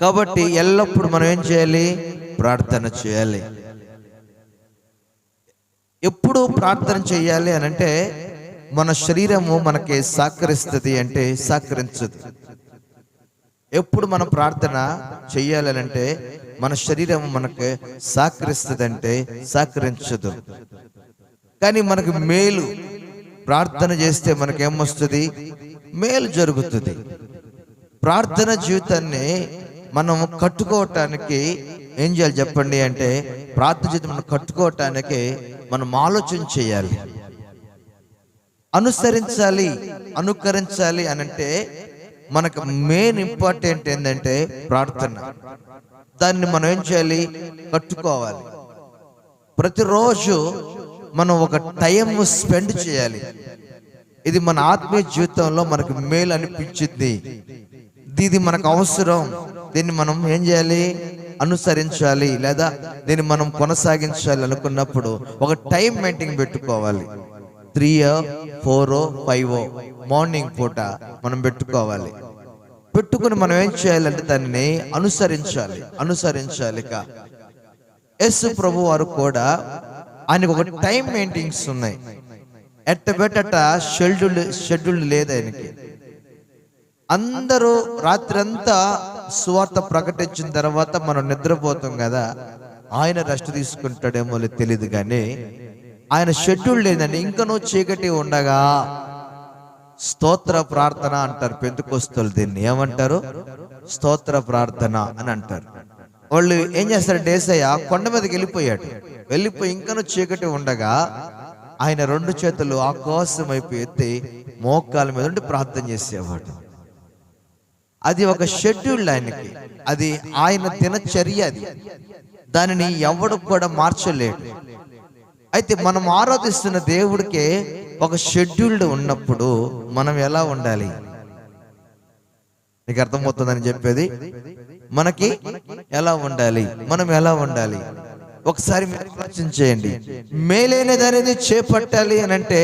కాబట్టి ఎల్లప్పుడూ మనం ఏం చేయాలి? ప్రార్థన చేయాలి. ఎప్పుడు ప్రార్థన చేయాలి అనంటే మన శరీరము మనకి సహకరిస్తుంది అంటే సహకరించదు. ఎప్పుడు మనం ప్రార్థన చెయ్యాలనంటే మన శరీరం మనకి సహకరిస్తుంది అంటే సహకరించదు. కానీ మనకు మేలు ప్రార్థన చేస్తే మనకేమొస్తుంది? మేలు జరుగుతుంది. ప్రార్థన జీవితాన్ని మనం కట్టుకోవటానికి ఏం చేయాలి చెప్పండి అంటే, ప్రార్థన జీవితం మనం కట్టుకోవటానికి మనం ఆలోచన చేయాలి, అనుసరించాలి, అనుకరించాలి అనంటే మనకు మెయిన్ ఇంపార్టెంట్ ఏంటంటే ప్రార్థన. దాన్ని మనం ఏం చేయాలి? కట్టుకోవాలి. ప్రతిరోజు మనం ఒక టైం స్పెండ్ చేయాలి. ఇది మన ఆత్మీయ జీవితంలో మనకు మేలు అనిపించింది, ఇది మనకు అవసరం, దీన్ని మనం ఏం చేయాలి? అనుసరించాలి, లేదా దీన్ని మనం కొనసాగించాలి అనుకున్నప్పుడు ఒక టైం మెయింటైన్ పెట్టుకోవాలి. 3 4 5 మార్నింగ్ పూట మనం పెట్టుకోవాలి. పెట్టుకుని మనం ఏం చేయాలంటే దాన్ని అనుసరించాలి. యేసు ప్రభు వారు కూడా ఆయనకు ఒక టైం మెయింటైన్స్ ఉన్నాయి. ఎట్టబెట్టట షెడ్యూల్ లేదు ఆయనకి. అందరూ రాత్రంతా సువార్త ప్రకటించిన తర్వాత మనం నిద్రపోతాం కదా, ఆయన రెస్ట్ తీసుకుంటాడేమో తెలియదు, కానీ ఆయన షెడ్యూల్ లేదండి. ఇంకనూ చీకటి ఉండగా స్తోత్ర ప్రార్థన అంటారు. పెంతెకొస్తోలు దీన్ని ఏమంటారు? స్తోత్ర ప్రార్థన అని అంటారు. వాళ్ళు ఏం చేస్తారు? యేసయ్య కొండ మీదకి వెళ్ళిపోయి ఇంకనూ చీకటి ఉండగా ఆయన 2 చేతులు ఆకాశం వైపు ఎత్తి మోకాల మీద ఉండి ప్రార్థన చేసేవాడు. అది ఒక షెడ్యూల్ ఆయనకి, అది ఆయన దినచర్య. దానిని ఎవడు కూడా మార్చలేడు. అయితే మనం ఆరాధిస్తున్న దేవుడికే ఒక షెడ్యూల్డ్ ఉన్నప్పుడు మనం ఎలా ఉండాలి? నీకు అర్థమవుతుందని చెప్పేది. మనకి మనం ఎలా ఉండాలి? ఒకసారి మీరు ఆలోచన చేయండి. మేలైన దానిని చేపట్టాలి అని అంటే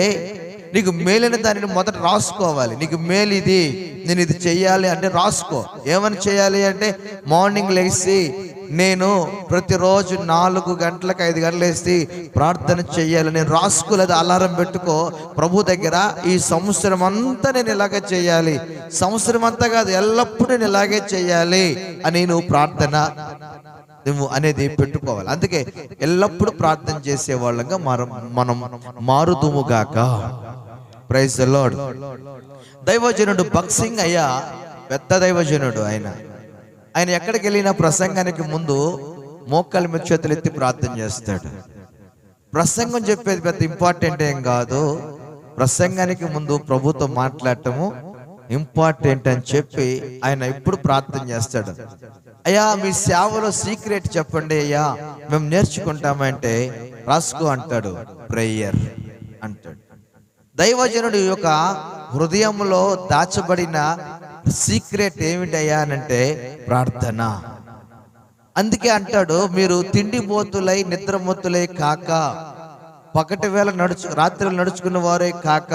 నీకు మేలైన దానిని మొదట రాసుకోవాలి. నీకు మేలు ఇది, నేను ఇది చెయ్యాలి అంటే రాసుకో. ఏమని చేయాలి అంటే, మార్నింగ్ లేచి నేను ప్రతిరోజు 4 గంటలకు 5 గంటలు లేచి ప్రార్థన చెయ్యాలి నేను రాసుకోలేదు. అలారం పెట్టుకో ప్రభు దగ్గర, ఈ సంవత్సరం అంతా నేను ఇలాగే చేయాలి, సంవత్సరం అంతా కాదు ఎల్లప్పుడూ నేను ఇలాగే చేయాలి అని నువ్వు ప్రార్థన నువ్వు అనేది పెట్టుకోవాలి. అందుకే ఎల్లప్పుడూ ప్రార్థన చేసే వాళ్ళంగా మనం మారుదుముగాక. Praise the lord. దైవజనుడు భక్సింగ్ అయ్యా, పెద్ద దైవజనుడు. ఆయన ఎక్కడికి వెళ్ళినా ప్రసంగానికి ముందు మోకాళ్ళ మీద చేతులు ఎత్తి ప్రార్థన చేస్తాడు. ప్రసంగం చెప్పేది పెద్ద ఇంపార్టెంట్ ఏం కాదు, ప్రసంగానికి ముందు ప్రభుతో మాట్లాడటము ఇంపార్టెంట్ అని చెప్పి ఆయన ఇప్పుడు ప్రార్థన చేస్తాడు. అయ్యా మీ సేవలో సీక్రెట్ చెప్పండి అయ్యా, మేము నేర్చుకుంటామంటే రాసుకో అంటాడు. ప్రేయర్ అంటాడు. దైవజనుడు యొక్క హృదయంలో దాచబడిన సీక్రెట్ ఏమిటయ్యా అనంటే ప్రార్థన. అందుకే అంటాడు, మీరు తిండిమోతులై నిద్రమోతులై కాక, పగటి వేళ రాత్రులు నడుచుకున్న వారే కాక,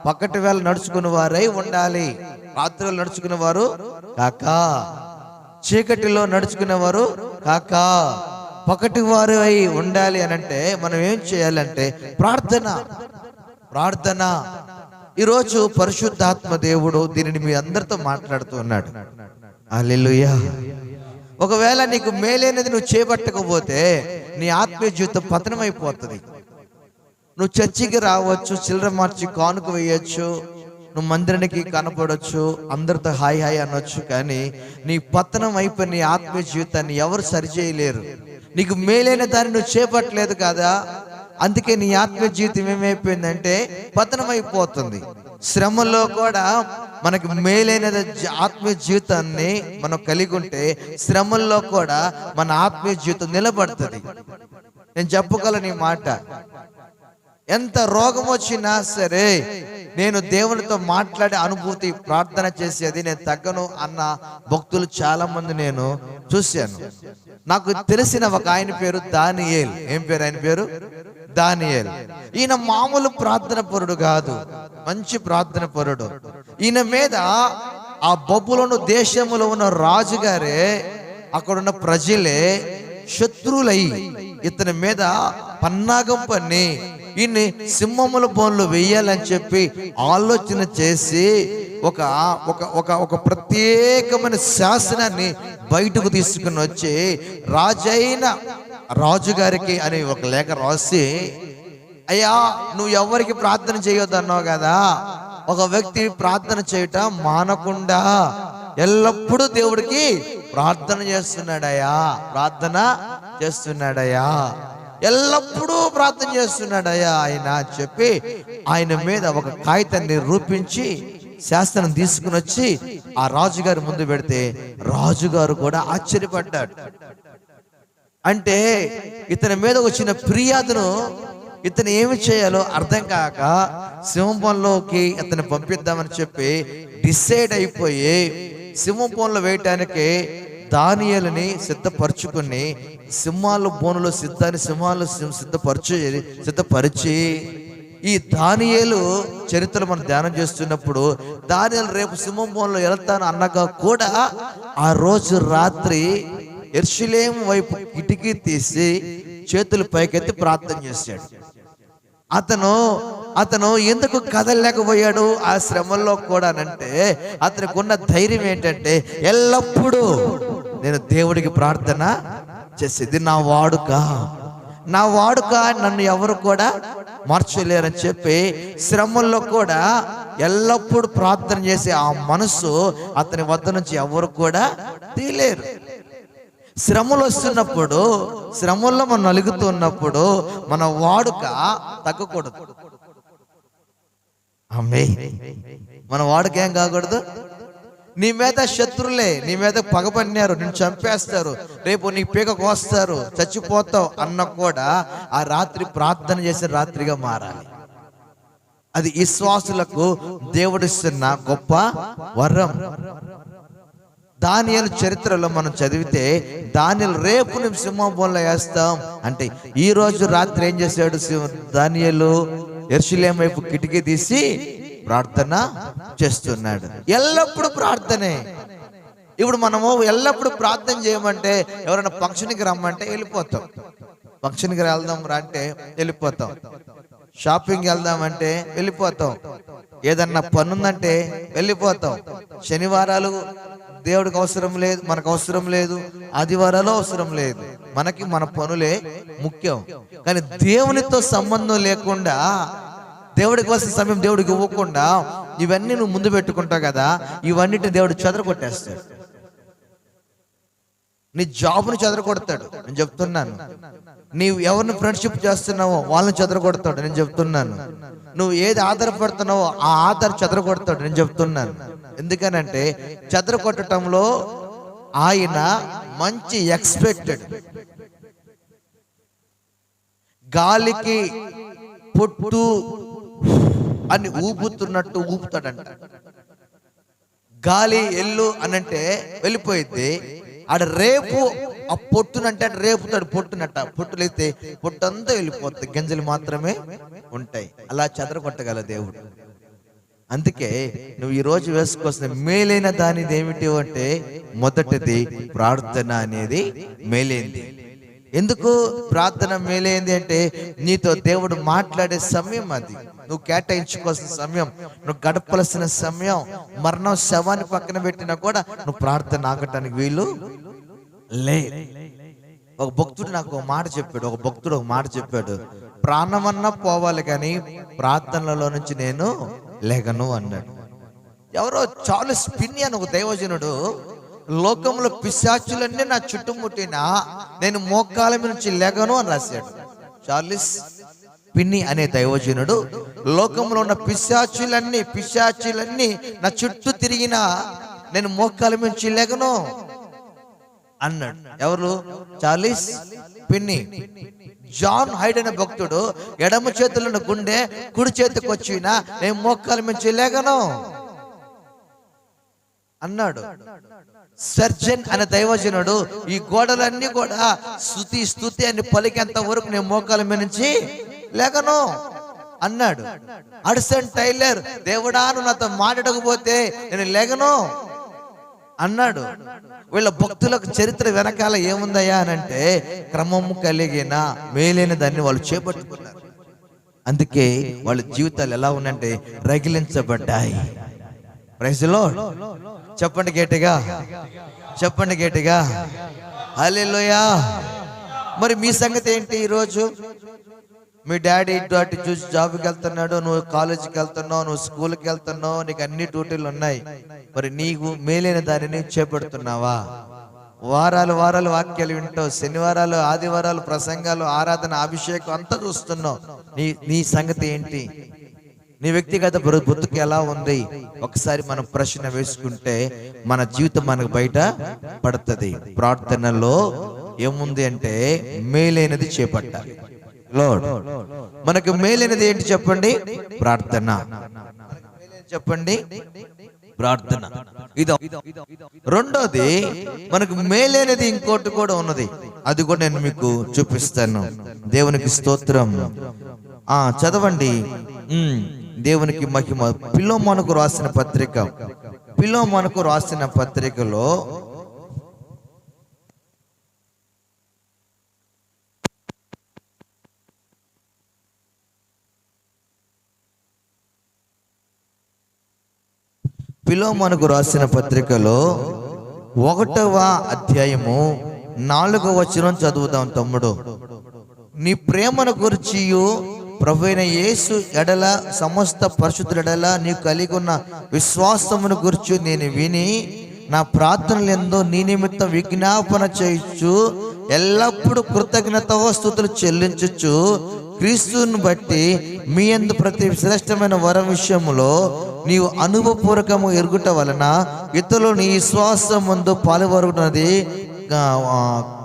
పగటి వేళ నడుచుకున్న వారై ఉండాలి. రాత్రులు నడుచుకున్న వారు కాక, చీకటిలో నడుచుకునే వారు కాక, పగటి వారు అయి ఉండాలి అనంటే మనం ఏం చేయాలంటే ప్రార్థన. ఈరోజు పరిశుద్ధాత్మ దేవుడు దీనిని మీ అందరితో మాట్లాడుతూ ఉన్నాడు. హల్లెలూయా. ఒకవేళ నీకు మేలైనది నువ్వు చేపట్టకపోతే నీ ఆత్మీయ జీవితం పతనమైపోతుంది. నువ్వు చర్చికి రావచ్చు, చిల్లర మార్చి కానుక వేయచ్చు, నువ్వు మందిరానికి కనపడవచ్చు, అందరితో హాయ్ అనొచ్చు, కానీ నీ పతనం అయిపోయిన నీ ఆత్మీయ జీవితాన్ని ఎవరు సరిచేయలేరు. నీకు మేలైన దాన్ని నువ్వు చేపట్టలేదు కదా, అందుకే నీ ఆత్మీయ జీవితం ఏమైపోయిందంటే పతనమైపోతుంది. శ్రమలో కూడా మనకి మేలైన ఆత్మీయ జీవితాన్ని మనం కలిగి ఉంటే శ్రమల్లో కూడా మన ఆత్మీయ జీవితం నిలబడుతుంది. నేను చెప్పగలను ఈ మాట. ఎంత రోగం వచ్చినా సరే నేను దేవునితో మాట్లాడే అనుభూతి, ప్రార్థన చేసేది నేను తగ్గను అన్న భక్తులు చాలా మంది నేను చూశాను. నాకు తెలిసిన ఒక ఆయన పేరు దానియేల్. ఏం పేరు ఆయన పేరు? దానియేల్. ఈయన మామూలు ప్రార్థన పరుడు కాదు, మంచి ప్రార్థన పరుడు. ఈయన మీద ఆ బబులోను దేశంలో ఉన్న రాజుగారే, అక్కడున్న ప్రజలే శత్రువులై ఇతని మీద పన్నాగం పన్ని ఈయన్ని సింహముల బోన్లో వెయ్యాలని చెప్పి ఆలోచన చేసి ఒక ఒక ఒక ఒక ప్రత్యేకమైన శాసనాన్ని బయటకు తీసుకుని వచ్చి రాజుగారికి అని ఒక లేఖ రాసి, అయ్యా నువ్వు ఎవరికి ప్రార్థన చేయొద్దన్నావు కదా, ఒక వ్యక్తి ప్రార్థన చేయటం మానకుండా ఎల్లప్పుడూ దేవుడికి ప్రార్థన చేస్తున్నాడయ్యా, ఎల్లప్పుడూ ప్రార్థన చేస్తున్నాడయ్యా ఆయన అని చెప్పి ఆయన మీద ఒక కాగితాన్ని రూపించి శాస్త్రం తీసుకుని వచ్చి ఆ రాజుగారి ముందు పెడితే రాజుగారు కూడా ఆశ్చర్యపడ్డాడు. అంటే ఇతని మీద వచ్చిన ఫిర్యాదును ఇతను ఏమి చేయాలో అర్థం కాక సింహంలోకి ఇతను పంపిద్దామని చెప్పి డిసైడ్ అయిపోయి సింహంలో వేయటానికి దానియేలుని సిద్ధపరచుకుని సింహాల బోనులో సిద్ధపరిచి ఈ దానియేలు చరిత్రలు మనం ధ్యానం చేస్తున్నప్పుడు దానియేలు రేపు సింహం బోనులో వెళ్తాను అన్నగా కూడా ఆ రోజు రాత్రి యెరూషలేము వైపు కిటికీ తీసి చేతులు పైకెత్తి ప్రార్థన చేశాడు. అతను ఎందుకు కదలలేకపోయాడు ఆ శ్రమల్లో కూడా అంటే అతనికి ఉన్న ధైర్యం ఏంటంటే ఎల్లప్పుడూ నేను దేవుడికి ప్రార్థన చేసేది నా వాడుక నన్ను ఎవరు కూడా మార్చలేరని చెప్పి శ్రమల్లో కూడా ఎల్లప్పుడూ ప్రార్థన చేసే ఆ మనసు అతని వద్ద నుంచి ఎవరు కూడా తీయలేరు. శ్రమలు వస్తున్నప్పుడు, శ్రమల్లో మనం నలుగుతున్నప్పుడు మన వాడుక తగ్గకూడదు. మన వాడుక ఏం కాకూడదు. నీ మీద శత్రులే నీ మీద పగపన్నారు, నిన్ను చంపేస్తారు, రేపు నీ పీక కోస్తారు, చచ్చిపోతావు అన్న కూడా ఆ రాత్రి ప్రార్థన చేసే రాత్రిగా మారాలి. అది విశ్వాసులకు దేవుడిస్తున్న గొప్ప వరం. దానియేలు చరిత్రలో మనం చదివితే దానియేలు రేపు మేము సింహంలో వేస్తాం అంటే ఈ రోజు రాత్రి ఏం చేశాడు దానియేలు? యెరూషలేము వైపు కిటికీ తీసి ప్రార్థన చేస్తున్నాడు. ఎల్లప్పుడూ ప్రార్థనే. ఇప్పుడు మనము ఎల్లప్పుడూ ప్రార్థన చేయమంటే ఎవరైనా ఫంక్షన్కి రమ్మంటే వెళ్ళిపోతాం, ఫంక్షన్కి వెళ్దాం రా అంటే వెళ్ళిపోతాం, షాపింగ్కి వెళ్దామంటే వెళ్ళిపోతాం, ఏదన్నా పనుందంటే వెళ్ళిపోతాం. శనివారాలు దేవుడికి అవసరం లేదు, మనకు అవసరం లేదు, ఆదివారాలు అవసరం లేదు, మనకి మన పనులే ముఖ్యం. కానీ దేవునితో సంబంధం లేకుండా, దేవుడికి వస్తున్న సమయం దేవుడికి ఇవ్వకుండా ఇవన్నీ నువ్వు ముందు పెట్టుకుంటావు కదా, ఇవన్నిటిని దేవుడు చెదరగొట్టేస్తాడు. నీ జాబ్ను చెదరగొడతాడు, నేను చెప్తున్నాను. నీవు ఎవరిని ఫ్రెండ్షిప్ చేస్తున్నావో వాళ్ళని చెదరగొడతాడు, నేను చెప్తున్నాను. నువ్వు ఏది ఆధారపడుతున్నావో ఆ ఆధార చెదరగొడతాడు, నేను చెప్తున్నాను. ఎందుకనంటే చెదరగొట్టడంలో ఆయన మంచి ఎక్స్పెక్టెడ్. గాలికి పొట్టు అని ఊపుతున్నట్టు ఊపుతాడంట. గాలి ఎల్లు అనంటే వెళ్ళిపోయింది, ఆడ రేపు ఆ పొట్టునంటే రేపుతాడు, పొట్టులైతే పొట్టంతా వెళ్ళిపోతుంది, గింజలు మాత్రమే ఉంటాయి. అలా చెదరగొట్టగల దేవుడు. అందుకే నువ్వు ఈ రోజు వేసుకోవాల్సిన మేలైన దానిది ఏమిటి అంటే మొదటిది ప్రార్థన అనేది మేలైంది. ఎందుకు ప్రార్థన మేలైంది అంటే నీతో దేవుడు మాట్లాడే సమయం, అది నువ్వు కేటాయించుకోవాల్సిన సమయం, నువ్వు గడపలసిన సమయం. మరణం శవాన్ని పక్కన పెట్టినా కూడా నువ్వు ప్రార్థన ఆగటానికి వీలు లే. ఒక భక్తుడు నాకు ఒక మాట చెప్పాడు, ప్రాణమన్నా పోవాలి కానీ ప్రార్థనలలో నుంచి నేను లేగను అన్నాడు. ఎవరో చార్లెస్ పిన్ని అని ఒక దైవజనుడు, లోకంలో పిశాచులన్నీ నా చుట్టుముట్టినా నేను మోకాల నుంచి లేగను అని రాశాడు. చార్లెస్ పిన్ని అనే దైవజనుడు లోకంలో ఉన్న పిశాచులన్నీ నా చుట్టూ తిరిగినా నేను మోకాల నుంచి లేగను అన్నాడు. ఎవరు? చార్లెస్ పిన్ని. జాన్ హైడ్ అనే భక్తుడు ఎడమ చేతులను గుండె కుడి చేతికి వచ్చినా నేను మోకాల నుంచి లేగను అన్నాడు. సర్జన్ అనే దైవజనుడు ఈ గోడలన్నీ కూడా స్తుతి అని పలికేంత వరకు నేను మోకాల మీద నుంచి లేగను అన్నాడు. అడ్సన్ టైలర్, దేవుడా నువ్వు నాతో మాట్లాడకపోతే నేను లేగను అన్నాడు. వీళ్ళ భక్తులకు చరిత్ర వెనకాల ఏముందయ్యా అని అంటే, క్రమము కలిగిన మేలైన దాన్ని వాళ్ళు చేపట్టుకున్నారు. అందుకే వాళ్ళ జీవితాలు ఎలా ఉన్నాయంటే రగిలించబడ్డాయి. Praise the lord. చెప్పండి గట్టిగా, చెప్పండి గట్టిగా హల్లెలూయా. మరి మీ సంగతి ఏంటి? ఈరోజు మీ డాడీ ఇటు అటు చూసి జాబ్కి వెళ్తున్నాడు, నువ్వు కాలేజీకి వెళ్తున్నావు, నువ్వు స్కూల్కి వెళ్తున్నావు, నీకు అన్ని డ్యూటీలు ఉన్నాయి. మరి నీకు మేలైన దానిని చేపడుతున్నావా? వారాలు వారాలు వాక్యాలు వింటావు, శనివారాలు ఆదివారాలు ప్రసంగాలు, ఆరాధన, అభిషేకం అంతా చూస్తున్నావు. నీ సంగతి ఏంటి? నీ వ్యక్తిగత బ్రతుకు ఎలా ఉంది? ఒకసారి మనం ప్రశ్న వేసుకుంటే మన జీవితం మనకు బయట పడుతుంది. ప్రార్థనలో ఏముంది అంటే మేలైనది చేపట్టాలి. లార్డ్, మనకు మేలైనది ఏంటి చెప్పండి? ప్రార్థన. చెప్పండి, ప్రార్థన. ఇది రెండోది. మనకు మేలైనది ఇంకోటి కూడా ఉన్నది, అది కూడా నేను మీకు చూపిస్తాను. దేవునికి స్తోత్రం. చదవండి. దేవునికి మహిమ. ఫిలోమోనుకు రాసిన పత్రిక, ఫిలోమోనుకు రాసిన పత్రికలో ఫిలోమోనుకు రాసిన పత్రికలో 1వ అధ్యాయము 4వ వచనం చదువుదాం తమ్ముడు. నీ ప్రేమను గురించియు ప్రభువైన యేసు ఎడల సమస్త పరిశుద్ధుల ఎడల నీవు కలిగి ఉన్న విశ్వాసమును గురించి నేను విని నా ప్రార్థనలందు నీ నిమిత్తం విజ్ఞాపన చేయుచు ఎల్లప్పుడూ కృతజ్ఞతాస్తుతులు చెల్లించుచు క్రీస్తుని బట్టి మీ యందు ప్రతి శ్రేష్టమైన వరం విషయములో నీవు అనుభవపూర్వకము ఎరుగుట వలన ఇతరులు నీ విశ్వాసం ముందు పాలువరుగునది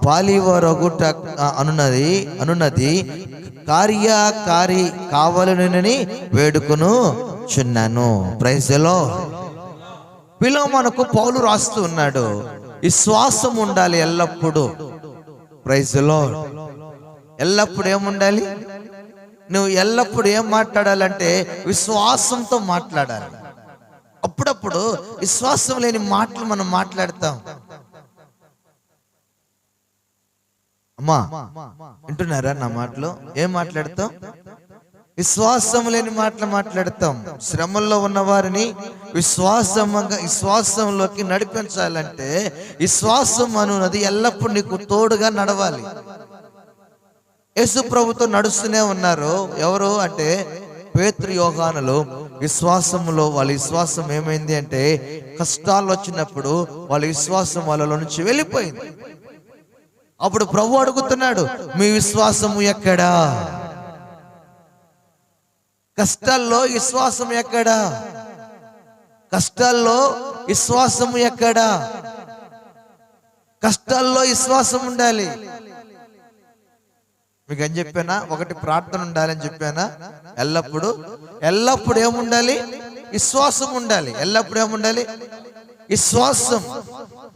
పాలివరగుట అనున్నది కార్యకారి కావాలని వేడుకును చున్నాను. Praise the Lord. ఫిలోమోనుకు పౌలు రాస్తూ ఉన్నాడు, విశ్వాసం ఉండాలి ఎల్లప్పుడూ. Praise the Lord. ఎల్లప్పుడు ఏముండాలి? నువ్వు ఎల్లప్పుడు ఏం మాట్లాడాలంటే విశ్వాసంతో మాట్లాడాలి. అప్పుడప్పుడు విశ్వాసం లేని మాటలు మనం మాట్లాడతాం. అమ్మా వింటున్నారా నా మాటలు? ఏం మాట్లాడతాం? విశ్వాసం లేని మాటలు మాట్లాడతాం. శ్రమల్లో ఉన్న వారిని విశ్వాసంలోకి నడిపించాలంటే విశ్వాసం అనున్నది ఎల్లప్పుడు నీకు తోడుగా నడవాలి. యేసు ప్రభుతో నడుస్తూనే ఉన్నారు. ఎవరు అంటే పేతురు, యోహానులు. విశ్వాసంలో వాళ్ళ విశ్వాసం ఏమైంది అంటే కష్టాలు వచ్చినప్పుడు వాళ్ళ విశ్వాసం వాళ్ళలో నుంచి వెళ్ళిపోయింది. అప్పుడు ప్రభు అడుగుతున్నాడు, మీ విశ్వాసము ఎక్కడా? కష్టాల్లో విశ్వాసం ఎక్కడా? కష్టాల్లో విశ్వాసము ఎక్కడా? కష్టాల్లో విశ్వాసం ఉండాలి. మీకు ఏం చెప్పానా? ఒకటి ప్రార్థన ఉండాలని చెప్పానా? ఎల్లప్పుడు ఏముండాలి? విశ్వాసం ఉండాలి. ఎల్లప్పుడు ఏముండాలి?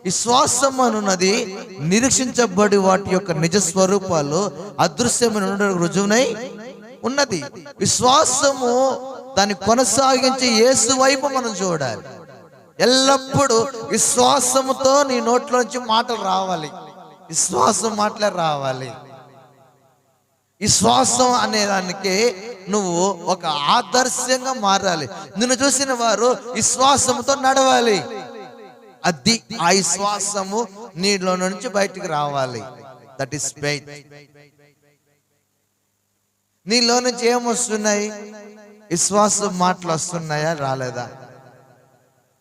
విశ్వాసం అనున్నది నిరీక్షించబడి వాటి యొక్క నిజ స్వరూపాలు అదృశ్యమైన రుజువునై ఉన్నది. విశ్వాసము దాన్ని కొనసాగించి యేసు వైపు మనం చూడాలి. ఎల్లప్పుడూ విశ్వాసముతో నీ నోట్లోంచి మాటలు రావాలి. విశ్వాసం మాటలే రావాలి. విశ్వాసం అనే దానికి నువ్వు ఒక ఆదర్శంగా మారాలి. నిన్ను చూసిన వారు విశ్వాసంతో నడవాలి. అది ఆ విశ్వాసము నీలో నుంచి బయటికి రావాలి. That is faith. నీలో నుంచి ఏమొస్తున్నాయి? విశ్వాసం మాటలు వస్తున్నాయా? రాలేదా?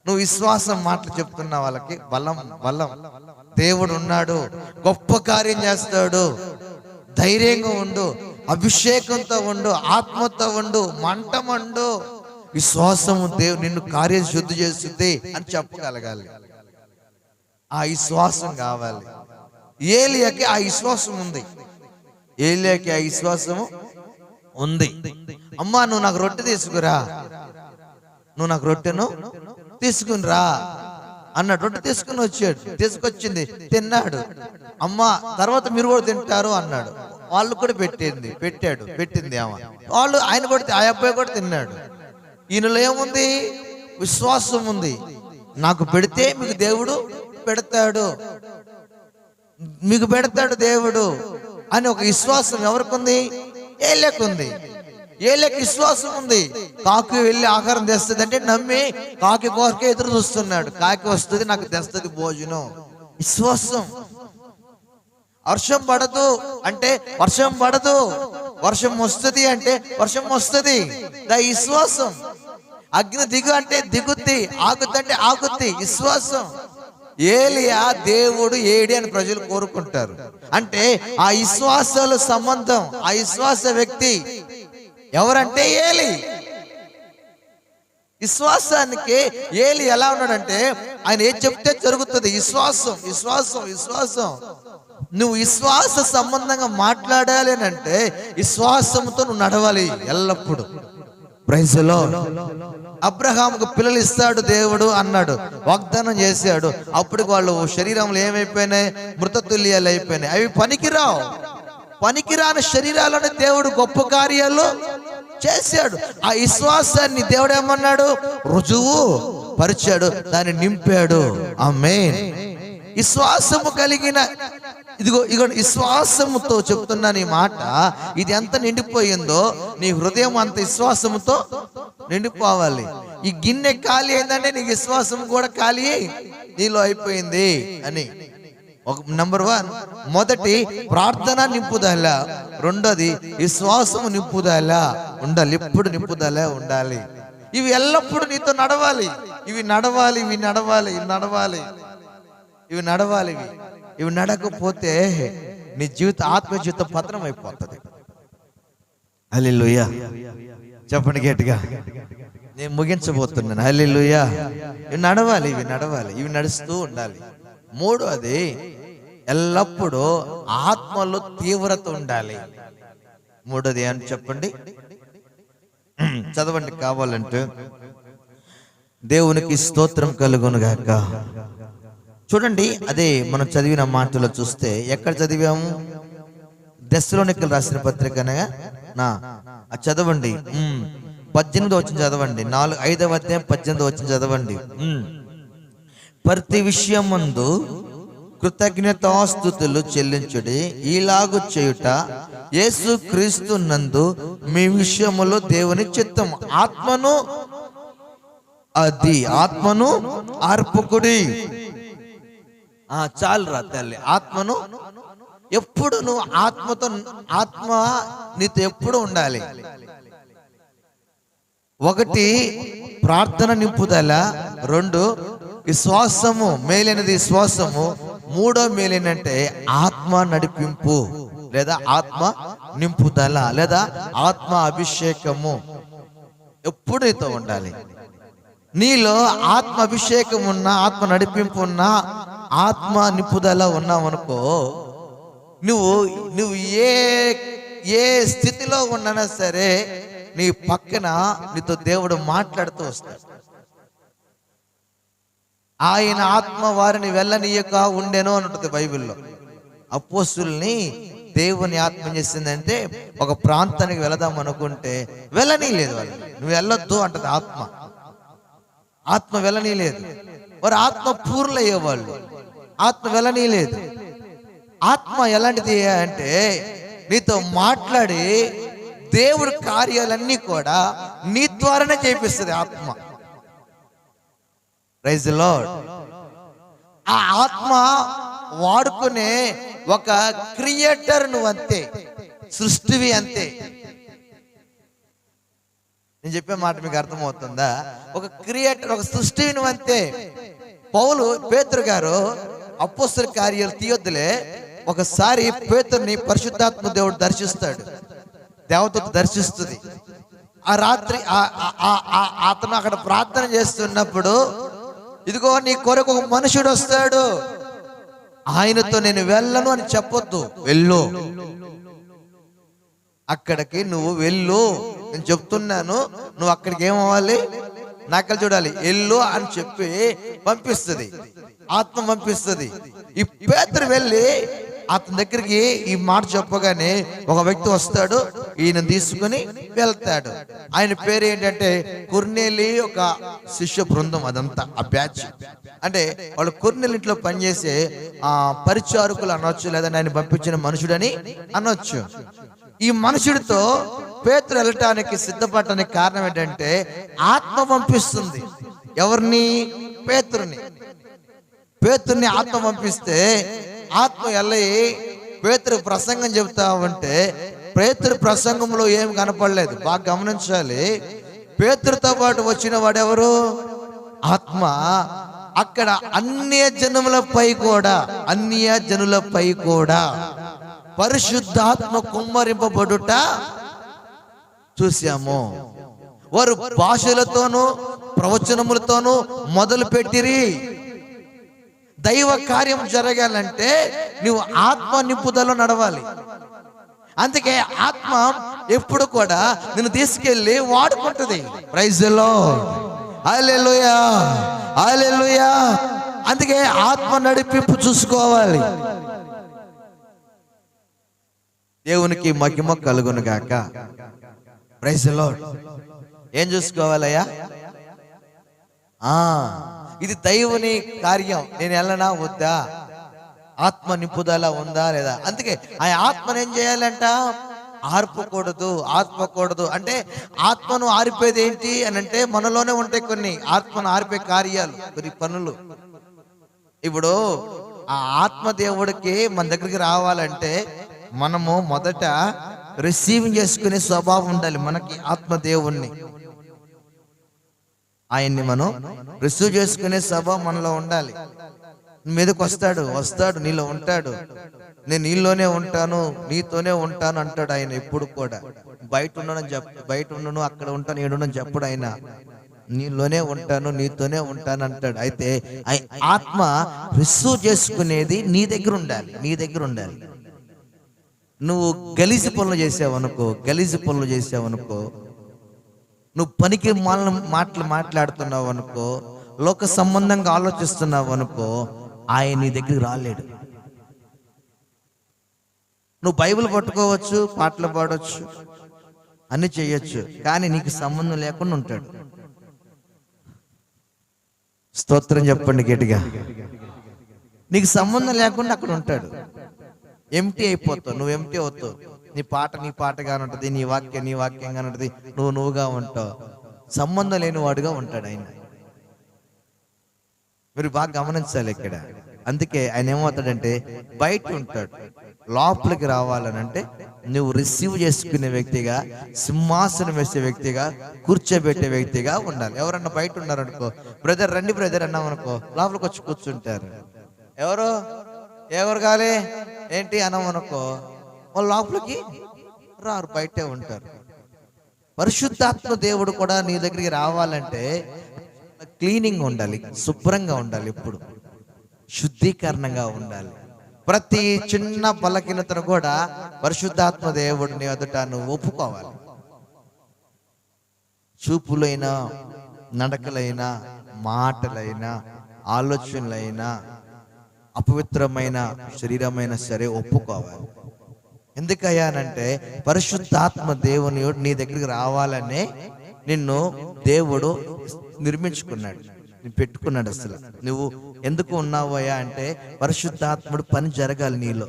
నువ్వు విశ్వాసం మాటలు చెప్తున్న వాళ్ళకి బలం దేవుడు ఉన్నాడు, గొప్ప కార్యం చేస్తాడు, ధైర్యంగా ఉండు, అభిషేకంతో ఉండు, ఆత్మతో ఉండు, మంటమండు. విశ్వాసము దేవుడు నిన్ను కార్యం శుద్ధి చేస్తుంది అని చెప్పగలగాలి. ఆ విశ్వాసం కావాలి. ఏలియాకి ఆ విశ్వాసం ఉంది. ఏలియాకి ఆ విశ్వాసము ఉంది. అమ్మా నువ్వు నాకు రొట్టె తీసుకురా, నువ్వు నాకు రొట్టెను తీసుకుని రా అన్నాడు. రొట్టె తీసుకుని వచ్చాడు, తీసుకొచ్చింది, తిన్నాడు. అమ్మ తర్వాత మీరు కూడా తింటారు అన్నాడు. వాళ్ళు కూడా పెట్టింది ఆమె. ఆయన కూడా, ఆ అబ్బాయి కూడా తిన్నాడు. ఈయనలో ఏముంది? విశ్వాసం ఉంది. నాకు పెడితే మీకు దేవుడు పెడతాడు, మీకు పెడతాడు దేవుడు అని ఒక విశ్వాసం ఎవరికి ఉంది? ఏలేకుంది. ఏలేకి విశ్వాసం ఉంది. కాకి వెళ్ళి ఆహారం తెస్తుంది అంటే నమ్మి కాకి కోరికే ఎదురు చూస్తున్నాడు. కాకి వస్తుంది, నాకు తెస్తుంది భోజనం. విశ్వాసం. వర్షం పడదు అంటే వర్షం పడదు, వర్షం వస్తుంది అంటే వర్షం వస్తుంది. విశ్వాసం. అగ్ని దిగు అంటే దిగుద్ది, ఆగుద్ది అంటే ఆగుద్ది. విశ్వాసం. ఏలియా దేవుడు ఏడి అని ప్రజలు కోరుకుంటారు. అంటే ఆ విశ్వాసాల సంబంధం, ఆ విశ్వాస వ్యక్తి ఎవరంటే ఏలి. విశ్వాసానికి ఏలి ఎలా ఉన్నాడంటే ఆయన ఏం చెప్తే జరుగుతుంది. విశ్వాసం, విశ్వాసం, విశ్వాసం. నువ్వు విశ్వాస సంబంధంగా మాట్లాడాలి అంటే విశ్వాసంతో నువ్వు నడవాలి ఎల్లప్పుడు. Praise the Lord. అబ్రహాముకు పిల్లలు ఇస్తాడు దేవుడు అన్నాడు, వాగ్దానం చేశాడు. అప్పుడు వాళ్ళు శరీరంలో ఏమైపోయినాయి? మృతతుల్యాలు అయిపోయినాయి. అవి పనికిరావు. పనికిరాని శరీరాలను దేవుడు గొప్ప కార్యాలు చేశాడు. ఆ విశ్వాసాన్ని దేవుడు ఏమన్నాడు? రుజువు పరిచాడు, దాన్ని నింపాడు. ఆమేన్. విశ్వాసము కలిగిన ఇదిగో విశ్వాసముతో చెప్తున్నా నీ మాట. ఇది ఎంత నిండిపోయిందో నీ హృదయం అంత విశ్వాసముతో నిండిపోవాలి. ఈ గిన్నె ఖాళీ అయిందంటే నీ విశ్వాసం కూడా ఖాళీ నీలో అయిపోయింది అని. నంబర్ 1 మొదటి ప్రార్థన నింపుదల, రెండోది విశ్వాసము నింపుదల ఉండాలి. ఎప్పుడు నింపుదల ఉండాలి. ఇవి ఎల్లప్పుడు నీతో నడవాలి. ఇవి నడవాలి, ఇవి నడవాలి, ఇవి నడవాలి, ఇవి నడవాలి. ఇవి నడకపోతే నీ జీవిత ఆత్మ జీవితం పతనం అయిపోతుంది. హల్లెలూయా చెప్పండి గట్టిగా. నేను ముగించబోతున్నాను. హల్లెలూయా. ఇవి నడవాలి, ఇవి నడవాలి, ఇవి నడుస్తూ ఉండాలి. మూడోది ఎల్లప్పుడూ ఆత్మలో తీవ్రత ఉండాలి. మూడోది అని చెప్పండి, చదవండి కావాలంటే. దేవునికి స్తోత్రం కలుగును గాక. చూడండి, అదే మనం చదివిన మాటలో చూస్తే ఎక్కడ చదివాము? దెస్సలోనికీయులకు రాసిన పత్రికనగా చదవండి. 18వ వచనం చదవండి. 5వ అధ్యాయం 18వ వచనం చదవండి. ప్రతి విషయమందు కృతజ్ఞతాస్తుతులు చెల్లించుడి, ఈలాగు చేయుట యేసు క్రీస్తు నందు మీ విషయములో దేవుని చిత్తం. ఆత్మను అర్పకుడి. చాలు రా తల్లి. ఆత్మను ఎప్పుడు నువ్వు ఆత్మ నీతో ఎప్పుడు ఉండాలి. ఒకటి ప్రార్థన నింపుదల, 2 విశ్వాసము, మేలైనది విశ్వాసము, 3 మేలైనంటే ఆత్మ నడిపింపు లేదా ఆత్మ నింపుదల లేదా ఆత్మ అభిషేకము ఎప్పుడు నీతో ఉండాలి. నీలో ఆత్మ అభిషేకం ఉన్నా, ఆత్మ నడిపింపు ఉన్నా, ఆత్మ నింపుదల ఉన్నావనుకో, నువ్వు ఏ స్థితిలో ఉన్నా సరే నీ పక్కన నీతో దేవుడు మాట్లాడుతూ వస్తాడు. ఆయన ఆత్మ వారిని వెళ్ళనీయక ఉండెను అని ఉంటుంది బైబిల్లో. అపోస్తుల్ని దేవుని ఆత్మ చేసిందంటే ఒక ప్రాంతానికి వెళదాం అనుకుంటే వెళ్ళనీయలేదు. వాళ్ళు నువ్వు వెళ్ళొద్దు అంటది ఆత్మ వెళ్ళనీయలేదు. వారు ఆత్మ పూర్లయ్యేవాళ్ళు, ఆత్మ వెళ్ళనీయలేదు. ఆత్మ ఎలాంటిది అంటే నీతో మాట్లాడి దేవుడి కార్యాలన్నీ కూడా నీ ద్వారానే చేపిస్తుంది ఆత్మ. Praise the Lord. ఆ ఆత్మ వాడుకునే ఒక క్రియేటర్ నువ్వు అంతే, సృష్టివి అంతే. నేను చెప్పే మాట మీకు అర్థమవుతుందా? ఒక క్రియేటర్, ఒక సృష్టివి నువ్వు అంతే. పేతురు గారు అపోస్తల కార్యాలు తీయొద్దులే, ఒకసారి పేతురుని పరిశుద్ధాత్మ దేవుడు దర్శిస్తాడు, దేవదూత దర్శిస్తుంది. ఆ రాత్రి అతను అక్కడ ప్రార్థన చేస్తున్నప్పుడు, ఇదిగో నీ కొరకు ఒక మనుషుడు వస్తాడు, ఆయనతో నేను వెళ్ళను అని చెప్పొద్దు, వెళ్ళు, అక్కడికి నువ్వు వెళ్ళు, నేను చెప్తున్నాను, నువ్వు అక్కడికి ఏమవ్వాలి, నాకలు చూడాలి, వెళ్ళు అని చెప్పి పంపిస్తుంది, ఆత్మ పంపిస్తుంది. ఈ పేతురు వెళ్ళి అతని దగ్గరికి ఈ మాట చెప్పగానే ఒక వ్యక్తి వస్తాడు, ఈయన తీసుకుని వెళ్తాడు. ఆయన పేరు ఏంటంటే కొర్నేలి, ఒక శిష్య బృందం, అదంతా ఆ బ్యాచ్. అంటే వాళ్ళు కొర్నేలి ఇంట్లో పనిచేసే పరిచారకులు అనొచ్చు, లేదా ఆయన పంపించిన మనుషుడని అనొచ్చు. ఈ మనుషుడితో పేతురు వెళ్ళటానికి సిద్ధపడటానికి కారణం ఏంటంటే ఆత్మ పంపిస్తుంది. ఎవరిని? పేతుర్ని ఆత్మ పంపిస్తే ఆత్మ వెళ్ళి పేతురు ప్రసంగం చెబుతా ఉంటే పేతురు ప్రసంగంలో ఏం కనపడలేదు. బాగా గమనించాలి. పేతురుతో పాటు వచ్చిన వాడెవరు? ఆత్మ. అక్కడ అన్య జనులపై కూడా పరిశుద్ధాత్మ కుమ్మరింపబడుట చూసాము. వారు భాషలతోనూ ప్రవచనములతోనూ మొదలు పెట్టిరి. దైవ కార్యం జరగాలంటే నువ్వు ఆత్మ నింపుదలలో నడవాలి. అందుకే ఆత్మ ఎప్పుడు కూడా నిన్ను తీసుకెళ్ళి వాడుకుంటుంది. Praise the Lord, hallelujah, hallelujah. అందుకే ఆత్మ నడిపింపు చూసుకోవాలి. దేవునికి మహిమ కలుగును గాక. Praise the Lord. ఏం చూసుకోవాలయ్యా? ఇది దైవుని కార్యం. నేను వెళ్ళనా వద్దా? ఆత్మ నింపుదల ఉందా లేదా? అందుకే ఆ ఆత్మను ఏం చేయాలంట? ఆర్పకూడదు. అంటే ఆత్మను ఆరిపోయేది ఏంటి అని అంటే మనలోనే ఉంటాయి కొన్ని ఆత్మను ఆరిపే కార్యాలు, కొన్ని పనులు. ఇప్పుడు ఆ ఆత్మ దేవుడికి మన దగ్గరికి రావాలంటే మనము మొదట రిసీవింగ్ చేసుకునే స్వభావం ఉండాలి మనకి. ఆత్మ దేవుణ్ణి, ఆయన్ని మనం రిసీవ్ చేసుకునే స్వభావం మనలో ఉండాలి. మీదకి వస్తాడు, నీలో ఉంటాడు. నేను నీలోనే ఉంటాను, నీతోనే ఉంటాను అంటాడు ఆయన ఎప్పుడు కూడా. బయట ఉండను, అక్కడ ఉంటాను, ఏడునని చెప్పడు ఆయన. నీలోనే ఉంటాను, నీతోనే ఉంటాను అంటాడు. అయితే ఆత్మ రిసీవ్ చేసుకునేది నీ దగ్గర ఉండాలి. నువ్వు గలీజు పనులు చేసావనుకో, నువ్వు పనికి మాటలు మాట్లాడుతున్నావు అనుకో, లోక సంబంధంగా ఆలోచిస్తున్నావు అనుకో, ఆయన నీ దగ్గరికి రాలేడు. నువ్వు బైబిల్ పట్టుకోవచ్చు, పాటలు పాడవచ్చు, అన్ని చేయొచ్చు, కానీ నీకు సంబంధం లేకుండా ఉంటాడు. స్తోత్రం చెప్పండి గట్టిగా. నీకు సంబంధం లేకుండా అక్కడ ఉంటాడు. ఎంటీ అయిపోతావు, నువ్వు ఎంటీ అవుతావు. నీ పాటగా ఉంటుంది, నీ వాక్యంగా ఉంటుంది, నువ్వుగా ఉంటావు. సంబంధం లేని వాడుగా ఉంటాడు ఆయన. మీరు బాగా గమనించాలి ఇక్కడ. అందుకే ఆయన ఏమవుతాడంటే బయట ఉంటాడు, లోపలికి రావాలనంటే నువ్వు రిసీవ్ చేసుకునే వ్యక్తిగా, సింహాసనం వేసే వ్యక్తిగా, కూర్చోబెట్టే వ్యక్తిగా ఉండాలి. ఎవరన్నా బయట ఉన్నారనుకో, బ్రదర్ రండి బ్రదర్ అన్నామనుకో, లోపలికి వచ్చి కూర్చుంటారు. ఎవరు కాలే ఏంటి అన్నామనుకో, వాళ్ళు లోపలికి రారు, బయటే ఉంటారు. పరిశుద్ధాత్మ దేవుడు కూడా నీ దగ్గరికి రావాలంటే క్లీనింగ్ ఉండాలి, శుభ్రంగా ఉండాలి, ఎప్పుడు శుద్ధీకరణంగా ఉండాలి. ప్రతి చిన్న బలహీనతను కూడా పరిశుద్ధాత్మ దేవుడిని ఎదుట నువ్వు ఒప్పుకోవాలి. చూపులైనా, నడకలైనా, మాటలైనా, ఆలోచనలైనా, అపవిత్రమైన శరీరమైన సరే ఒప్పుకోవాలి. ఎందుకయ్యానంటే పరిశుద్ధాత్మ దేవుని నీ దగ్గరికి రావాలనే నిన్ను దేవుడు నిర్మించుకున్నాడు, పెట్టుకున్నాడు. అసలు నువ్వు ఎందుకు ఉన్నావయ్యా అంటే పరిశుద్ధాత్ముడు పని జరగాలి నీలో.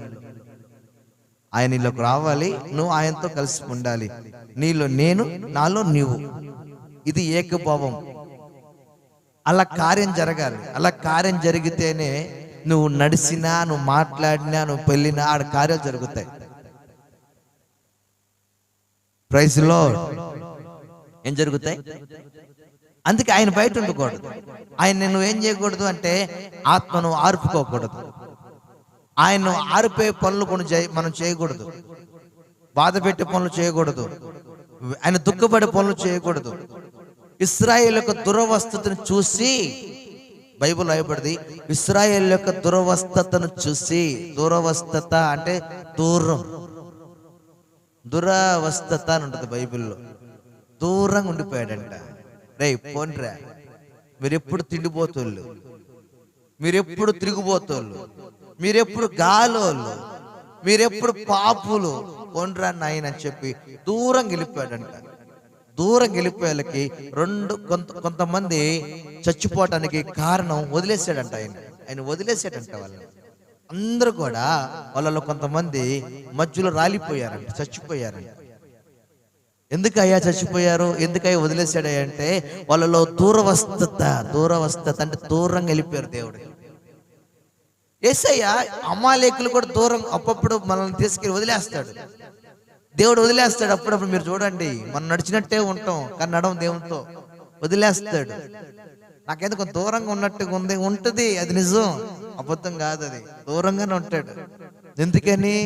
ఆయన నీలోకి రావాలి, నువ్వు ఆయనతో కలిసి ఉండాలి. నీలో నేను, నాలో నీవు, ఇది ఏకభావం. అలా కార్యం జరగాలి. అలా కార్యం జరిగితేనే నువ్వు నడిచినా, నువ్వు మాట్లాడినా, నువ్వు పెళ్ళినా ఆడ కార్యాలు జరుగుతాయి. Praise the Lord. ఏం జరుగుతాయి? అందుకే ఆయన బయట ఉండకూడదు. ఆయన నువ్వేం చేయకూడదు అంటే ఆత్మను ఆర్పుకోకూడదు. ఆయన్ను ఆరిపే పనులు మనం చేయకూడదు. బాధ పెట్టే పనులు చేయకూడదు. ఆయన దుఃఖపడే పనులు చేయకూడదు. ఇశ్రాయేలు యొక్క దురవస్థతను చూసి, బైబిల్ రాయబడింది, ఇశ్రాయేలు యొక్క దురవస్థతను చూసి, దురవస్థత అంటే దూరం, దురవస్థత అని ఉంటుంది బైబిల్లో. దూరంగా ఉండిపోయాడంట. రే పోన్రా, మీరెప్పుడు తిండిపోతోళ్ళు, మీరెప్పుడు తిరిగిపోతోళ్ళు, మీరెప్పుడు గాలోళ్ళు, మీరెప్పుడు పాపులు, పోండ్రా నాయన అని చెప్పి దూరం గెలిపాడంట. దూరం గెలిపోయేళ్ళకి కొంతమంది చచ్చిపోవటానికి కారణం వదిలేసాడంట. ఆయన వదిలేసాడంట. వాళ్ళని అందరూ కూడా వాళ్ళలో కొంతమంది మధ్యలో రాలిపోయారంట, చచ్చిపోయారంట. ఎందుకయ్యా చచ్చిపోయారు, ఎందుకయ్యా వదిలేశాడయ్యా అంటే వాళ్ళలో దూరవస్థత అంటే దూరంగా వెళ్ళిపోయారు దేవుడు. యేసయ్య అమాలేకులు కూడా దూరం అప్పుడప్పుడు మనల్ని తీసుకెళ్ళి వదిలేస్తాడు. దేవుడు వదిలేస్తాడు అప్పుడప్పుడు. మీరు చూడండి, మనం నడిచినట్టే ఉంటాం కానీ నడవం దేవునితో. వదిలేస్తాడు. నాకేందుకు దూరంగా ఉన్నట్టుగా ఉంటుంది, అది నిజం, అబద్ధం కాదు. అది దూరంగానే ఉంటాడు. ఎందుకని?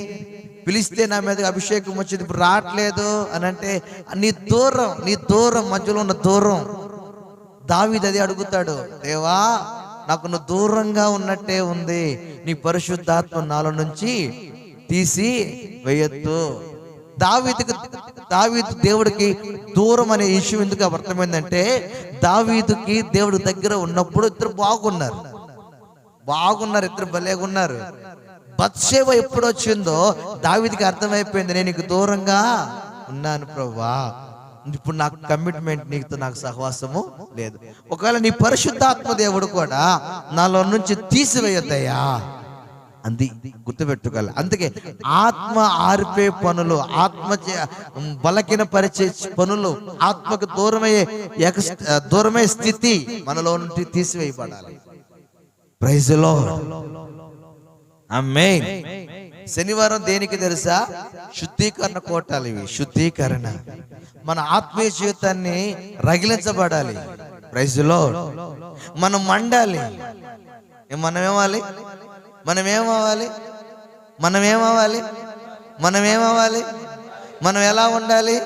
పిలిస్తే నా మీద అభిషేకం వచ్చింది, ఇప్పుడు రావట్లేదు అని అంటే నీ దూరం మధ్యలో ఉన్న దూరం. దావీదు అది అడుగుతాడు, దేవా నాకు నువ్వు దూరంగా ఉన్నట్టే ఉంది, నీ పరిశుద్ధాత్మ నాలో నుంచి తీసి వేయొద్దు. దావీదు దేవుడికి దూరం అనే ఇష్యూ ఎందుకు అర్థమైందంటే, దావీదుకి దేవుడి దగ్గర ఉన్నప్పుడు ఇద్దరు బాగున్నారు, ఇద్దరు భలేగున్నారు. బత్షేబ ఎప్పుడు వచ్చిందో దావీదుకి అర్థమైపోయింది, నేను నీకు దూరంగా ఉన్నాను ప్రభువా, ఇప్పుడు నాకు కమిట్మెంట్, నీకు నాకు సహవాసము లేదు. ఒకవేళ నీ పరిశుద్ధాత్మ దేవుడు కూడా నాలో నుంచి తీసివేయొద్దయ్యా, అంది గుర్తుపెట్టుకోవాలి. అందుకే ఆత్మ ఆరిపే పనులు, ఆత్మ బలకిన పరిచే పనులు, ఆత్మకు దూరమయ్యే స్థితి మనలో నుండి తీసివేయబడాలి. Praise the Lord. ఆమేన్. శనివారం దేనికి తెలుసా? శుద్ధీకరణ కోటాలు ఇవి. శుద్ధీకరణ మన ఆత్మీయ జీవితాన్ని రగిలించబడాలి. Praise the lord. మనం మండాలి. మనం ఎలా ఉండాలి?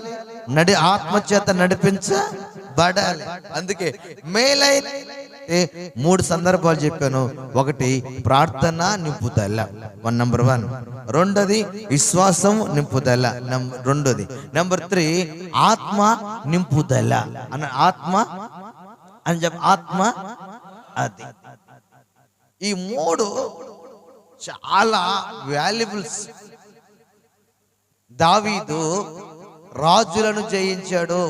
ఆత్మచేత నడిపించబడాలి. అందుకే మేలైన 3 సందర్భాలు చెప్పాను. ఒకటి ప్రార్థన నింపుదల, నంబర్ 1. రెండోది విశ్వాసం నింపుదల, రెండోది. నంబర్ 3 ఆత్మ నింపుదల. ఆత్మ అని చెప్పి ఆత్మ. అది ఈ 3 చాలా వాల్యుబుల్స్. దావీదు రాజులను జయించాడు,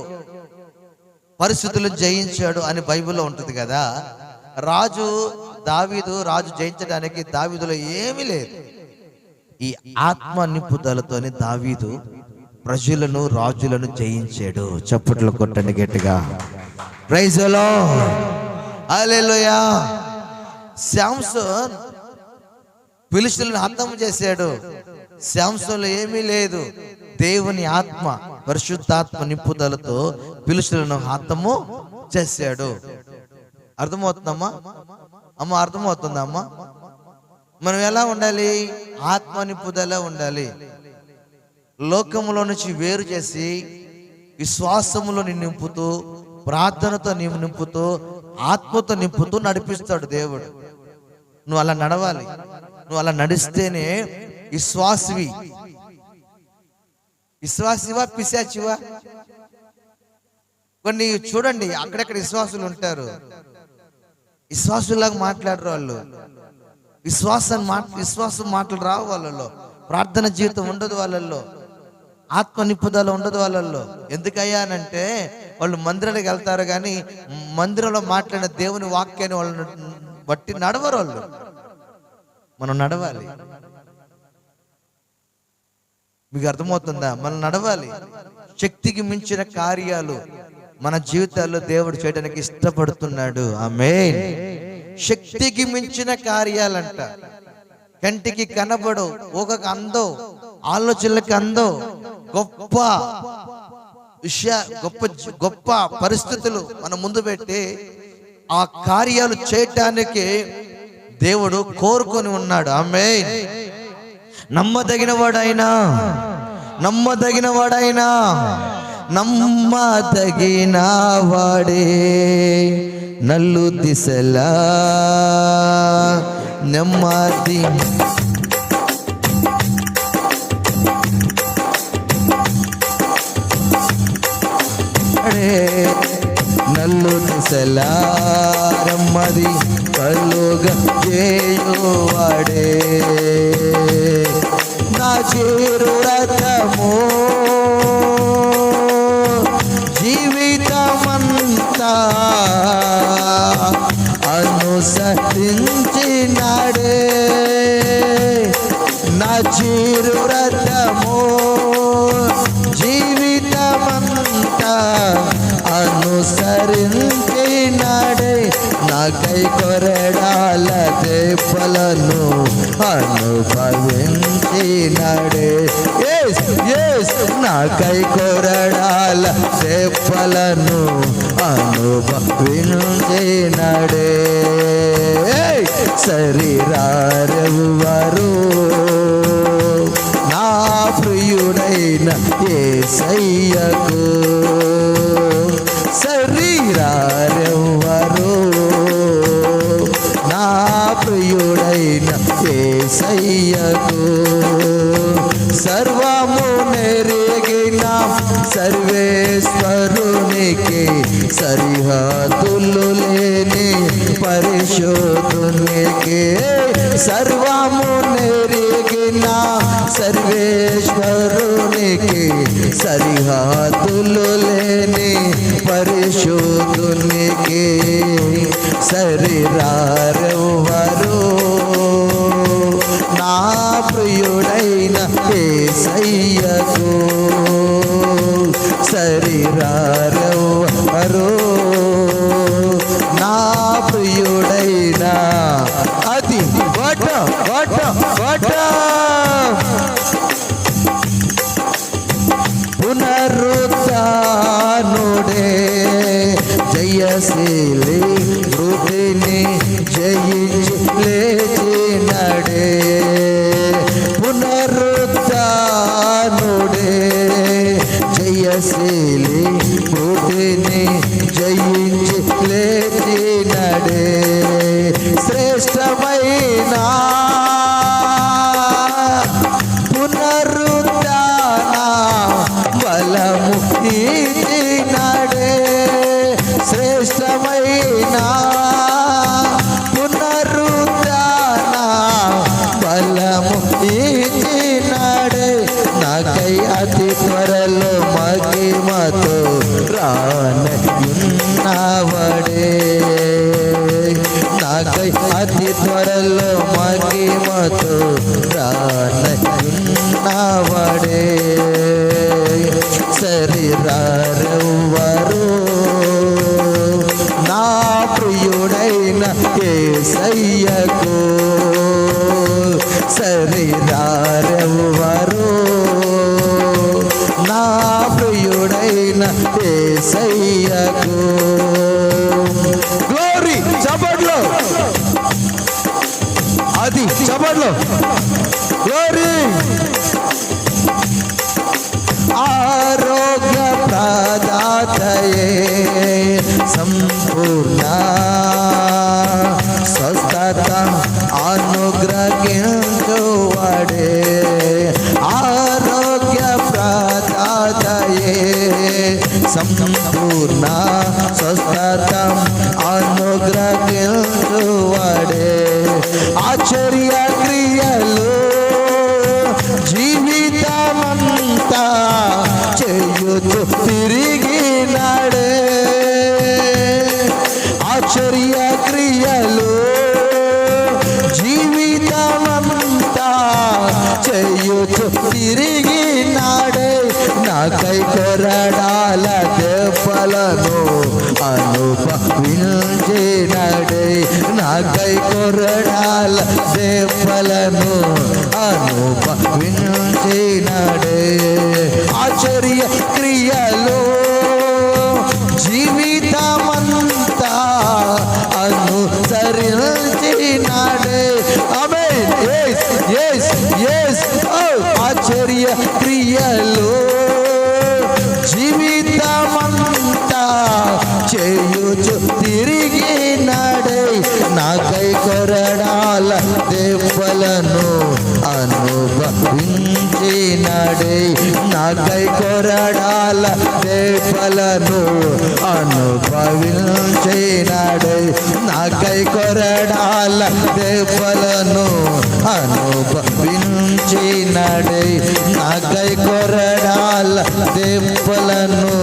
పరిస్థితులను జయించాడు అని బైబిల్లో ఉంటుంది కదా. దావీదు రాజు జయించడానికి దావీదులో ఏమీ లేదు. ఈ ఆత్మ నింపుదలతోనే దావీదు ప్రజలను, రాజులను జయించాడు. చప్పట్లు కొట్టండి గట్టిగా. Praise the Lord. హల్లెలూయా. శాంసన్ ఫిలిష్తీయులను హతం చేశాడు. శాంసన్లో ఏమీ లేదు. దేవుని ఆత్మ, పరిశుద్ధాత్మ నింపుదలతో ఫిలిష్తీయులను హతము చేశాడు. అర్థమవుతుందమ్మా? అర్థమవుతుందా అమ్మా? మనం ఎలా ఉండాలి? ఆత్మ నింపుదల ఉండాలి. లోకములో నుంచి వేరు చేసి విశ్వాసములో నింపుతూ, ప్రార్థనతో నింపుతూ, ఆత్మతో నింపుతూ నడిపిస్తాడు దేవుడు. నువ్వు అలా నడవాలి. నువ్వు అలా నడిస్తేనే విశ్వాసివా పిశాచివా? కొన్ని చూడండి, అక్కడెక్కడ విశ్వాసులు ఉంటారు, విశ్వాసులాగా మాట్లాడరు వాళ్ళు. విశ్వాసం మాటలు రావు వాళ్ళలో. ప్రార్థన జీవితం ఉండదు వాళ్ళల్లో. ఆత్మ నింపుదల ఉండదు వాళ్ళల్లో. ఎందుకయ్యా అనంటే వాళ్ళు మందిరానికి వెళ్తారు కానీ మందిరంలో మాట్లాడిన దేవుని వాక్యాన్ని వాళ్ళని బట్టి నడవరు వాళ్ళు. మనం నడవాలి. మీకు అర్థమవుతుందా? మనం నడవాలి. శక్తికి మించిన కార్యాలు మన జీవితాల్లో దేవుడు చేయడానికి ఇష్టపడుతున్నాడు. ఆమేన్. శక్తికి మించిన కార్యాలంట. కంటికి కనబడు, ఊగకు అందో, ఆలోచనలకు అందో గొప్ప గొప్ప పరిస్థితులు మన ముందు పెట్టి ఆ కార్యాలు చేయటానికి దేవుడు కోరుకొని ఉన్నాడు. ఆమేన్. నమ్మదగిన వాడైనా నమ్మదగిన వాడే నల్లు దిశలా నెమ్మది నల్లు దిశలా నెమ్మది కలుగా చేయువాడే నా చేరు రథము జీరు వ్రతము జీవితమంతా అనుసరించినాడే, నాకై కొరడాల దెబ్బలను అనుభవించినాడే. నాకై కొరడాల దెబ్బలను అనుభవించినాడే. శరీరారెవ్వరు నా ప్రియుడైన యేసయ్యకు, శరీరారెవ్వరు నా ప్రియుడైన యేసయ్యకు. సర్వము నెరిగిన సర్వేశ్వరునికి, సరిహద్దులు లేని పరిశోధునికి, సర్వము నెరిగిన సర్వేశ్వరునికి, సరిహద్దులు లేని పరిశోధునికి. శరీరారెవ్వరు నా ప్రియుడైన యేసయ్యకు, శరీరారెవ్వరు నా ప్రియుడైన అది వట వట వట పునరుద్ధానుడే జయశీలి మృతిని జయించి లేచినడే. పునరుద్ధానుడే జయశీలి మృతిని జయించి లేచినడే. శ్రేష్టమైన పునరుద్ధాన బలము ఇచ్చినడే. శ్రేష్టమైన పునరుద్ధాన బలము ఇచ్చినడే. నాకై అతి త్వరలో మహిమతో రానయున్నవడే. నాకై అతి త్వరలో మహిమతో రానయున్నవడే. శరీరారెవ్వరు నా ప్రియుడైన యేసయ్యకు, శరీరారెవ్వరు నా ప్రియుడైన యేసయ్యకు. గ్లోరీ చప్పట్లు, అది చప్పట్లు, గ్లోరీ. ఆరోగ్య ప్రదాతయే సంపూర్ణ స్వస్థత అనుగ్రహించువాడే. ఆరోగ్య ప్రదాతయే సంపూర్ణ స్వస్థత అనుగ్రహించువాడే. ఆశ్చర్య క్రియలు జీవితమంతా చేయుచు తిరిగినాడే. ఆశ్చర్య క్రియలు జీవితమంతా చేయుచు తిరిగినాడే. నాకై కొరడాల దెబ్బలను అనుభవించినాడే. నాకై కొరడాల దెబ్బలను అనుభవించినాడే. ఆశ్చర్య క్రియలు జీవితమంతా అనుసరించినాడే. ఆమేన్. ఆశ్చర్య క్రియలు జీవితమంతా చేయుచు తిరిగినాడే. నాకై కొరడాల దెబ్బలను అనుభవించినాడే. నాకై కొరడాల దెబ్బలను అనుభవించినాడే. నాకై కొరడాల దెబ్బలను అనుభవించినాడే. నాకై కొరడాల దెబ్బలను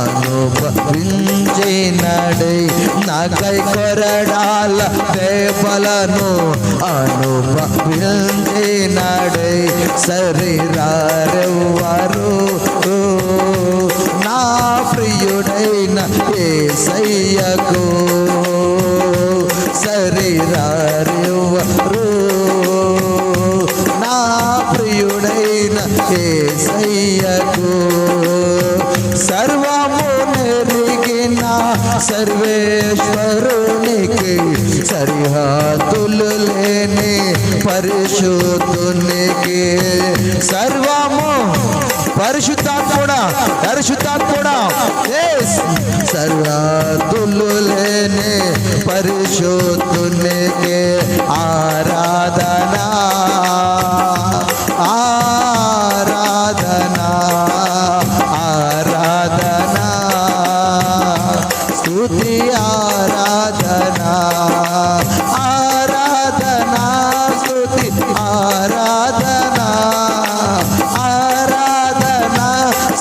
అనుభవించి నాడై నాకై కొరడాల దేవలను అనుభవించినాడై శరీరారెవ్వరు నా ప్రియుడైన యేసయ్యకు శరీరారెవ్వరు నా ప్రియుడైన యేసయ్యకు సర్వము నెరిగిన సర్వేశ్వరునికి సరిహద్దులు లేని పరిశుద్ధునికి సర్వము పరిశుద్ధాత్ముడా సర్వద్దులు లేని పరిశుద్ధునికి ఆరాధనా ఆరాధనా ఆరాధనా స్తుతి ఆరాధనా ఆరాధనా స్తుతి ఆరాధనా ఆరాధనా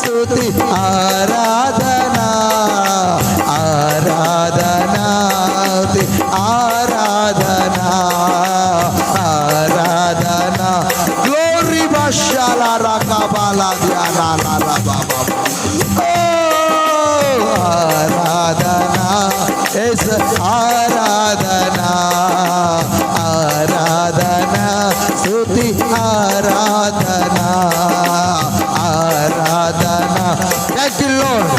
స్తుతి ఆరాధనా ఆరాధనా ఆరాధనా ఆరాధనా గ్లోరీ బషాలా రకబాలా ధ్యానా బాబా ఆరాధనా ఎస్ ఆరాధనా ఆరాధనా స్తుతి ఆరాధనా ఆరాధనా thank you Lord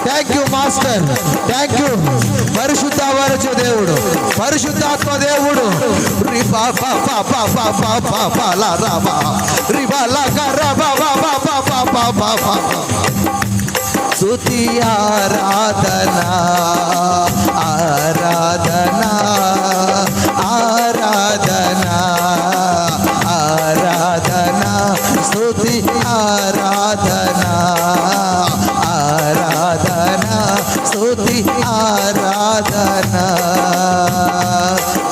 thank you master thank you పరిశుద్ధవరచు దేవుడు పరిశుద్ధాత్మ దేవుడు రిబా బాబా బాబా బాబా బాలా రాబా రిబా లగా రాబా బాబా బాబా బాబా స్తుతి ఆరాధనా ఆరాధనా ఆరాధనా ఆరాధనా స్తుతి ఆరాధనా ఆరాధనా స్తుతి ఆరాధనా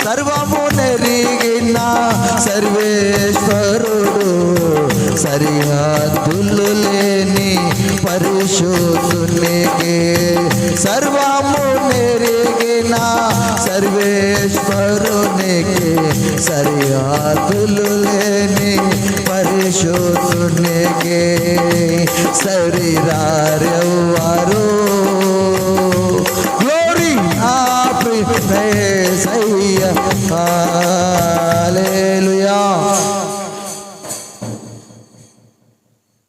సర్వము నెరిగిన సర్వేశ్వరుడు సరిహద్దులు లేని పరిశుద్ధునికి సర్వము నెరిగిన సర్వేశ్వరునికి సరిహద్దులు లేని పరిశుద్ధునికి శరీరారెవ్వరు గ్లోరీ యేసయ్య హల్లెలూయా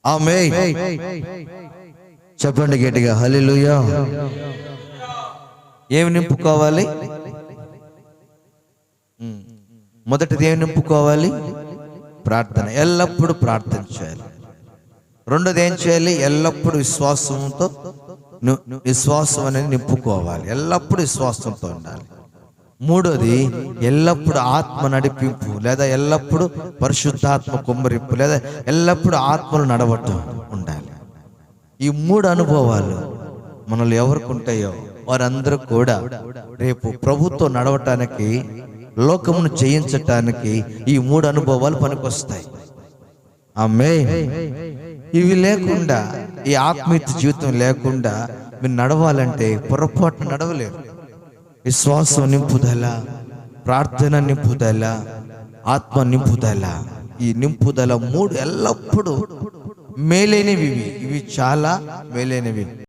ఆమేన్ చెప్పండి గట్టిగా హల్లెలూయా ఏమి నింపుకోవాలి మొదటిది ఏమి నింపుకోవాలి ప్రార్థన ఎల్లప్పుడూ ప్రార్థన చేయాలి రెండోది ఏం చేయాలి ఎల్లప్పుడూ విశ్వాసం అనేది నింపుకోవాలి ఎల్లప్పుడూ విశ్వాసంతో ఉండాలి మూడోది ఎల్లప్పుడూ ఆత్మ నడిపింపు లేదా ఎల్లప్పుడూ పరిశుద్ధాత్మ కుమ్మరింపు లేదా ఎల్లప్పుడూ ఆత్మలు నడవటం ఉండాలి ఈ మూడు అనుభవాలు మనలో ఎవరికి ఉంటాయో వారందరూ కూడా రేపు ప్రభుతో నడవటానికి లోకమును జయించటానికి ఈ మూడు అనుభవాలు పనికొస్తాయి ఆమేన్ ఇవి లేకుండా ఈ ఆత్మీయ జీవితం లేకుండా మీరు నడవాలంటే పొరపాటున నడవలేరు విశ్వాసం నింపుదల ప్రార్థన నింపుదల ఆత్మ నింపుదల ఈ నింపుదల మూడు ఎల్లప్పుడూ మేలైనవి ఇవి చాలా మేలైనవి